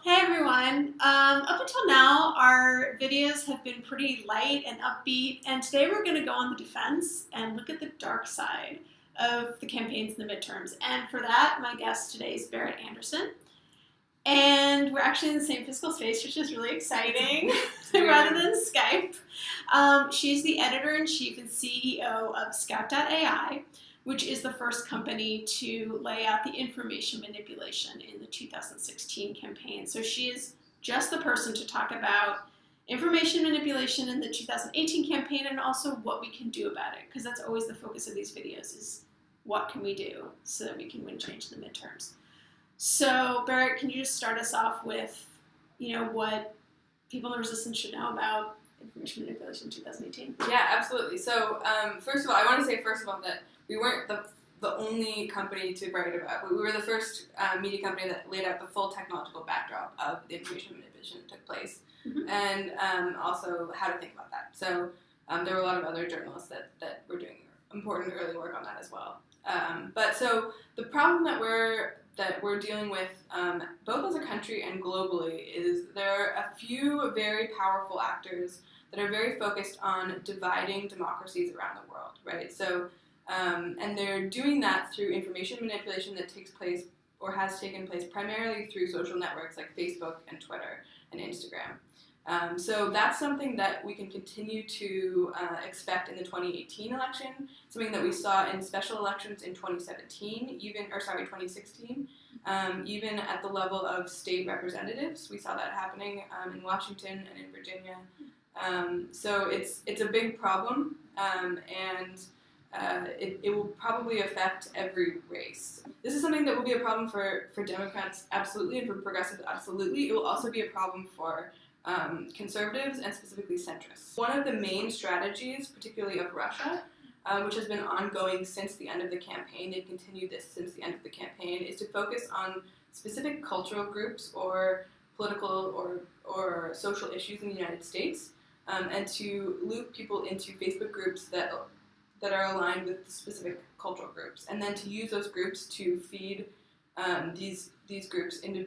Hey everyone! Up until now, our videos have been pretty light and upbeat, and today we're going to go on the defense and look at the dark side of the campaigns in the midterms. And for that, my guest today is Berit Anderson. And we're actually in the same physical space, which is really exciting, rather than Skype. She's the editor-in-chief and CEO of Scout.ai, which is the first company to lay out the information manipulation in the 2016 campaign. So she is just the person to talk about information manipulation in the 2018 campaign and also what we can do about it, because that's always the focus of these videos is what can we do so that we can win change in the midterms. So Berit, can you just start us off with, what people in the resistance should know about information manipulation in 2018? Yeah, absolutely. So first of all, I want to say that we weren't the only company to write about it. We were the first media company that laid out the full technological backdrop of the information manipulation that took place, and also how to think about that. So there were a lot of other journalists that were doing important early work on that as well. But so the problem that we're dealing with, both as a country and globally, is there are a few very powerful actors that are very focused on dividing democracies around the world, right? So, and they're doing that through information manipulation that takes place or has taken place primarily through social networks like Facebook and Twitter and Instagram. So that's something that we can continue to expect in the 2018 election, something that we saw in special elections in 2016, even at the level of state representatives. We saw that happening in Washington and in Virginia. So it's a big problem, and it will probably affect every race. This is something that will be a problem for Democrats, absolutely, and for progressives, absolutely. It will also be a problem for conservatives and specifically centrists. One of the main strategies, particularly of Russia, which has been ongoing since the end of the campaign, they've continued this since the end of the campaign, is to focus on specific cultural groups or political or social issues in the United States, and to loop people into Facebook groups that are aligned with specific cultural groups, and then to use those groups to feed these groups into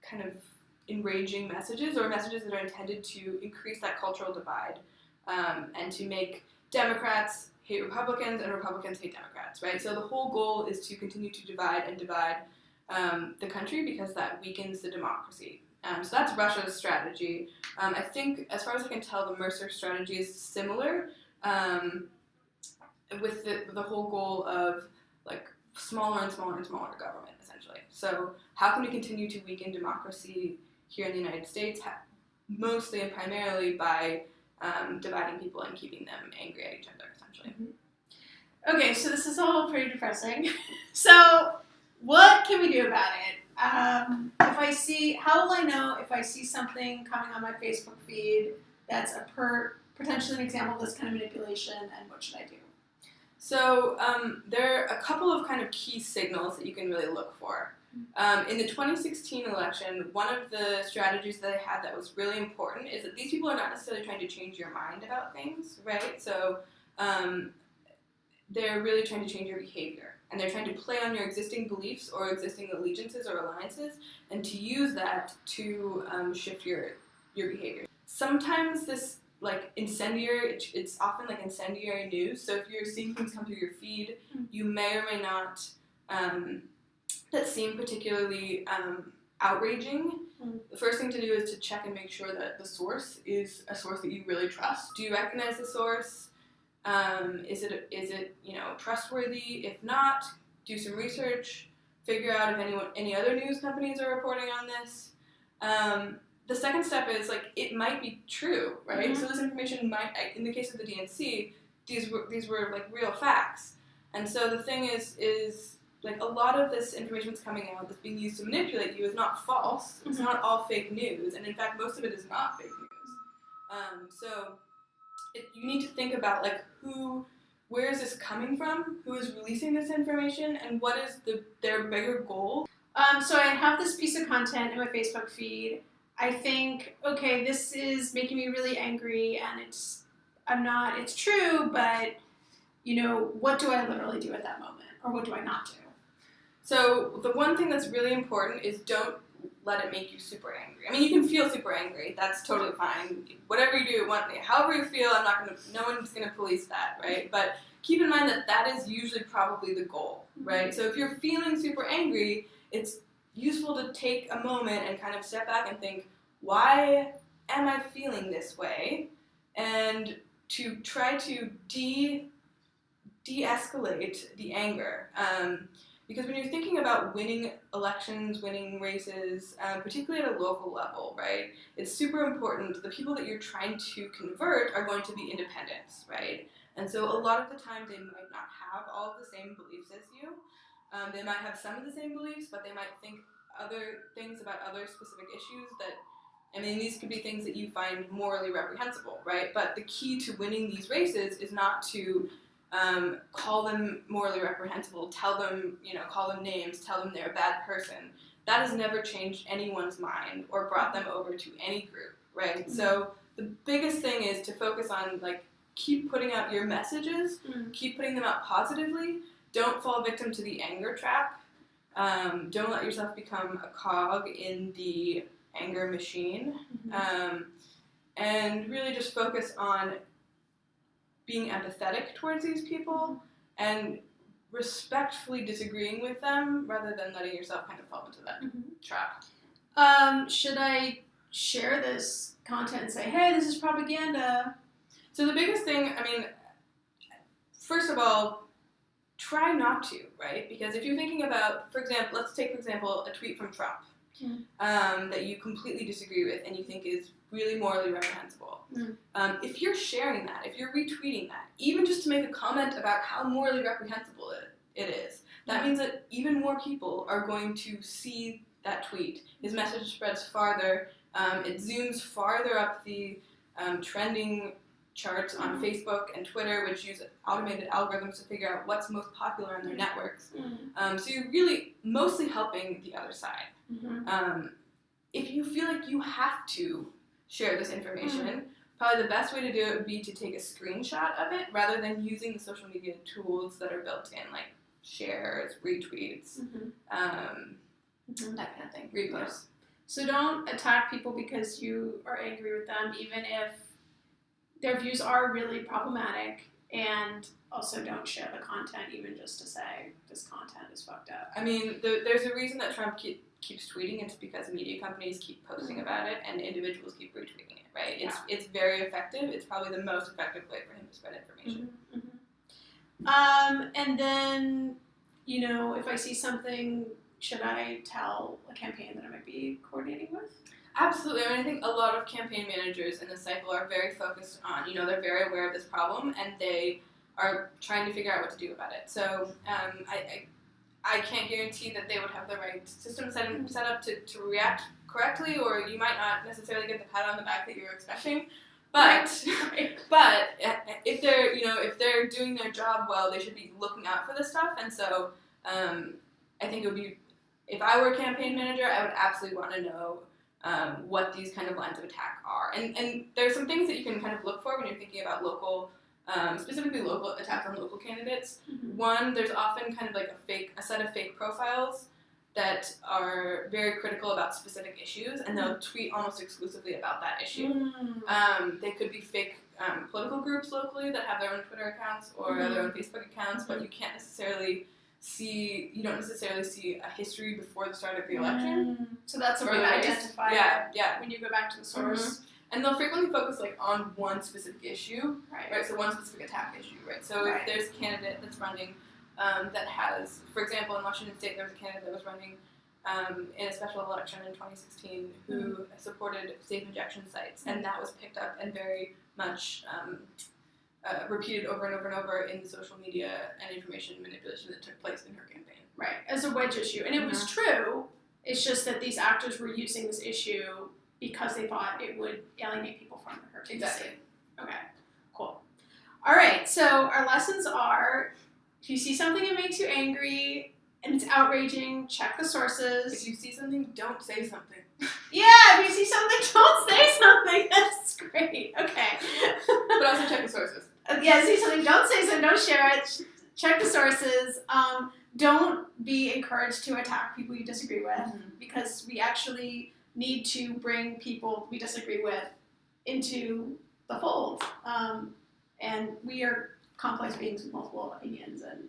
kind of enraging messages or messages that are intended to increase that cultural divide, and to make Democrats hate Republicans and Republicans hate Democrats, right? So the whole goal is to continue to divide the country because that weakens the democracy. So that's Russia's strategy. I think, as far as I can tell, the Mercer strategy is similar, with the whole goal of like smaller and smaller and smaller government, essentially. So how can we continue to weaken democracy here in the United States, mostly and primarily by dividing people and keeping them angry at each other, essentially. Okay, so this is all pretty depressing. So what can we do about it? How will I know if I see something coming on my Facebook feed that's potentially an example of this kind of manipulation, and what should I do? So there are a couple of kind of key signals that you can really look for. In the 2016 election, one of the strategies that I had that was really important is that these people are not necessarily trying to change your mind about things, right? So they're really trying to change your behavior, and they're trying to play on your existing beliefs or existing allegiances or alliances, and to use that to shift your behavior. Sometimes this it's often like incendiary news. So if you're seeing things come through your feed, you may or may not that seem particularly outraging. The first thing to do is to check and make sure that the source is a source that you really trust. Do you recognize the source? Is it trustworthy? If not, do some research. Figure out if any other news companies are reporting on this. The second step is it might be true, right? So this information might, in the case of the DNC, these were real facts, and so the thing is a lot of this information that's coming out that's being used to manipulate you is not false. It's not all fake news, and in fact, most of it is not fake news. So you need to think about where is this coming from? Who is releasing this information, and what is their bigger goal? So I have this piece of content in my Facebook feed. I think, okay, this is making me really angry, and it's true, but, what do I literally do at that moment? Or what do I not do? So the one thing that's really important is don't let it make you super angry. I mean, you can feel super angry. That's totally fine. Whatever you do, however you feel, no one's gonna police that, right? But keep in mind that is usually probably the goal, right? So if you're feeling super angry, it's useful to take a moment and kind of step back and think, why am I feeling this way? And to try to de-escalate the anger. Because when you're thinking about winning elections, winning races, particularly at a local level, right, it's super important. The people that you're trying to convert are going to be independents, right? And so a lot of the time they might not have all of the same beliefs as you. They might have some of the same beliefs, but they might think other things about other specific issues that, I mean, these could be things that you find morally reprehensible, right? But the key to winning these races is not to call them morally reprehensible, call them names, tell them they're a bad person. That has never changed anyone's mind or brought them over to any group, right? Mm-hmm. So the biggest thing is to focus on, like, keep putting out your messages, keep putting them out positively. Don't fall victim to the anger trap. Don't let yourself become a cog in the anger machine. And really just focus on being empathetic towards these people and respectfully disagreeing with them rather than letting yourself kind of fall into that trap. Should I share this content and say, hey, this is propaganda? So the biggest thing, I mean, first of all, try not to, right? Because if you're thinking about, for example, let's take, for example, a tweet from Trump that you completely disagree with and you think is really morally reprehensible. If you're sharing that, if you're retweeting that, even just to make a comment about how morally reprehensible it is, that means that even more people are going to see that tweet. His message spreads farther. It zooms farther up the trending charts on Facebook and Twitter, which use automated algorithms to figure out what's most popular on their networks. So you're really mostly helping the other side. If you feel like you have to share this information, probably the best way to do it would be to take a screenshot of it rather than using the social media tools that are built in, like shares, retweets, that kind of thing, reposts. So don't attack people because you are angry with them, even if their views are really problematic, and also don't share the content even just to say this content is fucked up. I mean, there's a reason that Trump keeps tweeting. It's because media companies keep posting about it and individuals keep retweeting it, right? It's very effective. It's probably the most effective way for him to spread information. And then, if I see something, should I tell a campaign that I might be coordinating with? Absolutely. I mean, I think a lot of campaign managers in this cycle are very focused on, they're very aware of this problem and they are trying to figure out what to do about it. So I can't guarantee that they would have the right system set up to react correctly, or you might not necessarily get the pat on the back that you were expecting. But if they're doing their job well, they should be looking out for this stuff. And so I think it would be, if I were a campaign manager, I would absolutely want to know what these kind of lines of attack are. And there's some things that you can kind of look for when you're thinking about local, specifically local attacks on local candidates. One, there's often kind of like a set of fake profiles that are very critical about specific issues, and they'll tweet almost exclusively about that issue. They could be fake political groups locally that have their own Twitter accounts or their own Facebook accounts, but you don't necessarily see a history before the start of the election. So that's a big identifier. Yeah. When you go back to the source. And they'll frequently focus on one specific issue, right? So one specific attack issue, right? So if there's a candidate that's running that has, for example, in Washington State, there was a candidate that was running in a special election in 2016 who supported safe injection sites, and that was picked up and very much repeated over and over and over in the social media and information manipulation that took place in her campaign. Right, as a wedge issue. And it was true, it's just that these actors were using this issue because they thought it would alienate people from her candidacy. Exactly. Okay, cool. All right, so our lessons are, if you see something that makes you angry and it's outraging, check the sources. If you see something, don't say something. Yeah, if you see something, don't say something. That's great. Okay. But also check the sources. Yeah, see something, don't say something, don't share it. Check the sources. don't be encouraged to attack people you disagree with, because we actually need to bring people we disagree with into the fold. And we are complex beings with multiple opinions, and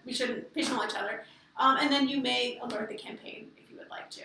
we shouldn't pigeonhole each other. And then you may alert the campaign if you would like to.